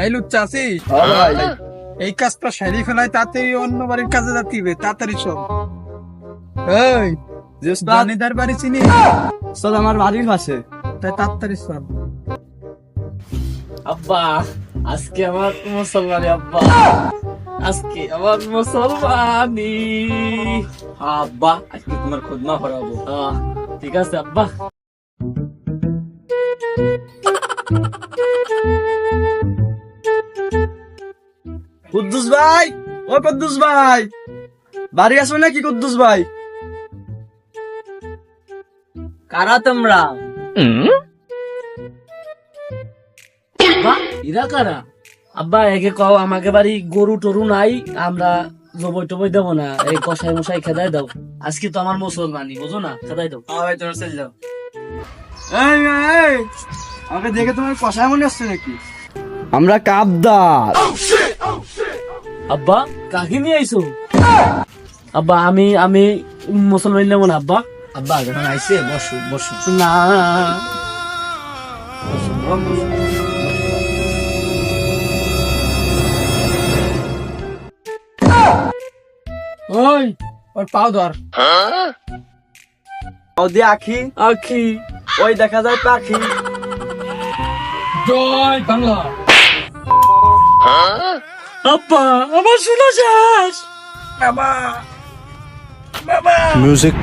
এই লুচ্চা আছিস? ভাই এই কাজটা সারি ফেলায় তাড়াতাড়ি অন্য বাড়ির কাজে যাতে হবে, তাড়াতাড়ি সব। এই জি উস্তাদ। জানিদার বাড়ি চিনি? উস্তাদ আমার বাড়ির পাশে। তাই তাড়াতাড়ি সব। আব্বা আজকে আমার মুসলমানি, আব্বা আজকে আমার মুসলমানি। আব্বা আজকে তোমার খুদমা করাবো। ঠিক আছে আব্বা। কুদ্দুস ভাই, ও কুদ্দুস ভাই, বাড়ি আসো নাকি কুদ্দুস ভাই? কারা তোমরা? আব্বা ইরা কারা? আব্বা একে কও আমাকে বাড়ি গরু টরু নাই, আমরা জবই টবই দেবো না, এই কষাই মশাই খেদাই দাও। আজকে তো আমার মুসলমানি, বুঝো না, খেদাই দাও। ভাই তোমরা চলে যাও। এই এই, আমাকে দেখে তোমার কষায় মনে হচ্ছে নাকি? আমরা কাবদার। আব্বা কাকে নিয়ে আইছো? আব্বা আমি আমি মুসলমান নেবো না আব্বা। আব্বা যখন আইছে বসো বসো। না ওই ওর পাও ধর। ওদি আখি আখি। ওই দেখা যায় পাখি। জয় বাংলা। আব্বা আমার শোনা শেষ। বাবা বাবা music